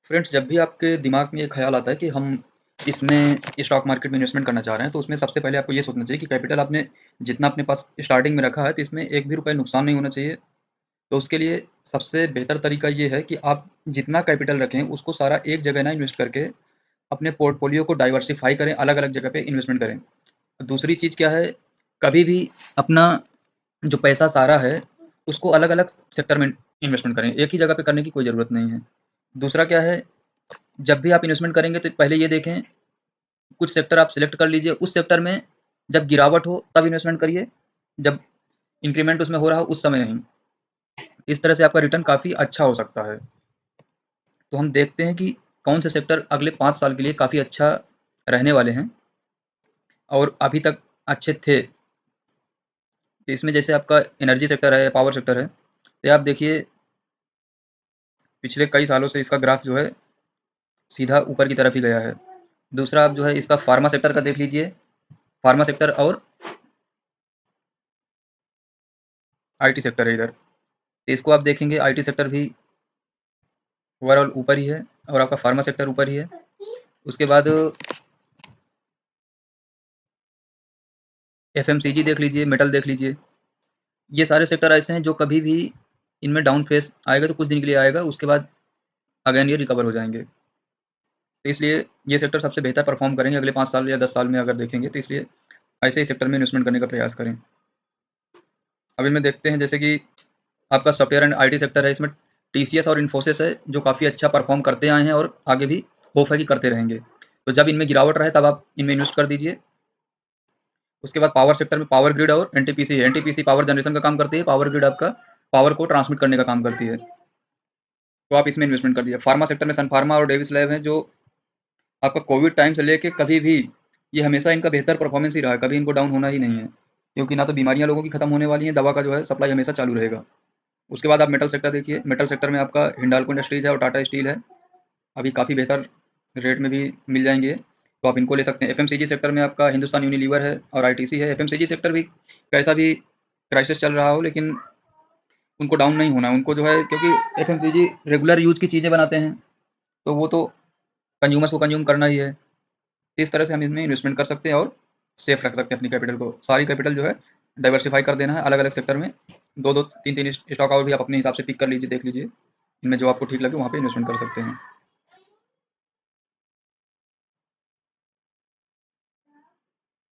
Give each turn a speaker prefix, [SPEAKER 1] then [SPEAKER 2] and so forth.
[SPEAKER 1] Friends, जब भी आपके दिमाग में ये ख़्याल आता है कि हम इसमें स्टॉक मार्केट में इन्वेस्टमेंट करना चाह रहे हैं, तो उसमें सबसे पहले आपको ये सोचना चाहिए कि कैपिटल आपने जितना अपने पास स्टार्टिंग में रखा है, तो इसमें एक भी रुपए नुकसान नहीं होना चाहिए। तो उसके लिए सबसे बेहतर तरीका ये है कि आप जितना कैपिटल रखें, उसको सारा एक जगह ना इन्वेस्ट करके अपने पोर्टफोलियो को डाइवर्सिफ़ाई करें, अलग-अलग जगह पे इन्वेस्टमेंट करें। दूसरी चीज़ क्या है, कभी भी अपना जो पैसा सारा है, उसको अलग-अलग सेक्टर में इन्वेस्टमेंट करें। एक ही जगह पे करने की कोई ज़रूरत नहीं है। दूसरा क्या है, जब भी आप इन्वेस्टमेंट करेंगे तो पहले ये देखें, कुछ सेक्टर आप सिलेक्ट कर लीजिए, उस सेक्टर में जब गिरावट हो तब इन्वेस्टमेंट करिए, जब इंक्रीमेंट उसमें हो रहा हो उस समय नहीं। इस तरह से आपका रिटर्न काफ़ी अच्छा हो सकता है। तो हम देखते हैं कि कौन से सेक्टर अगले 5 साल के लिए काफ़ी अच्छा रहने वाले हैं और अभी तक अच्छे थे। इसमें जैसे आपका एनर्जी सेक्टर है, पावर सेक्टर है, ये आप देखिए पिछले कई सालों से इसका ग्राफ जो है सीधा ऊपर की तरफ ही गया है। दूसरा आप जो है इसका फार्मा सेक्टर का देख लीजिए, फार्मा सेक्टर और आईटी सेक्टर है इधर। तो इसको आप देखेंगे आईटी सेक्टर भी ओवरऑल ऊपर ही है और आपका फार्मा सेक्टर ऊपर ही है। उसके बाद एफएमसीजी देख लीजिए, मेटल देख लीजिए। ये सारे सेक्टर ऐसे हैं जो कभी भी इनमें डाउन फेज़ आएगा तो कुछ दिन के लिए आएगा, उसके बाद अगेन ये रिकवर हो जाएँगे। तो इसलिए ये सेक्टर सबसे बेहतर परफ़ॉर्म करेंगे अगले 5 साल या 10 साल में अगर देखेंगे, तो इसलिए ऐसे ही सेक्टर में इन्वेस्टमेंट करने का प्रयास करें। अब इनमें देखते हैं जैसे कि आपका सॉफ्टवेयर एंड आईटी सेक्टर है, इसमें टीसीएस और इन्फोसिस है जो काफ़ी अच्छा परफ़ॉर्म करते आए हैं और आगे भी होप है कि करते रहेंगे। तो जब इनमें गिरावट रहे तब आप इनमें इन्वेस्ट कर दीजिए। उसके बाद पावर सेक्टर में पावर ग्रिड और एनटीपीसी है। एनटीपीसी पावर जनरेशन का काम करती है, पावर ग्रिड आपका पावर को ट्रांसमिट करने का काम करती है। तो आप इसमें इन्वेस्टमेंट कर दीजिए। फार्मा सेक्टर में सन फार्मा और डेविस लैब है जो आपका कोविड टाइम से लेके कभी भी ये हमेशा इनका बेहतर परफॉर्मेंस ही रहा है, कभी इनको डाउन होना ही नहीं है। क्योंकि ना तो बीमारियाँ लोगों की खत्म होने वाली हैं, दवा का जो है सप्लाई हमेशा चालू रहेगा। उसके बाद आप मेटल सेक्टर देखिए, मेटल सेक्टर में आपका हिंडाल्को इंडस्ट्रीज़ है और टाटा स्टील है। अभी काफ़ी बेहतर रेट में भी मिल जाएँगे, तो आप इनको ले सकते हैं। एफएमसीजी सेक्टर में आपका हिंदुस्तान यूनिलीवर है और आईटीसी है। एफएमसीजी सेक्टर भी कैसा भी क्राइसिस चल रहा हो लेकिन उनको डाउन नहीं होना है। उनको जो है क्योंकि एफएमसीजी रेगुलर यूज़ की चीज़ें बनाते हैं, तो वो तो कंज्यूमर्स को कंज़्यूम करना ही है। इस तरह से हम इसमें इन्वेस्टमेंट कर सकते हैं और सेफ रख सकते हैं अपनी कैपिटल को। सारी कैपिटल जो है डाइवर्सिफ़ाई कर देना है अलग-अलग सेक्टर में। 2-2 3-3 स्टॉक और भी आप अपने हिसाब से पिक कर लीजिए, देख लीजिए। इनमें जो आपको ठीक लगे वहाँ पे इन्वेस्टमेंट कर सकते हैं।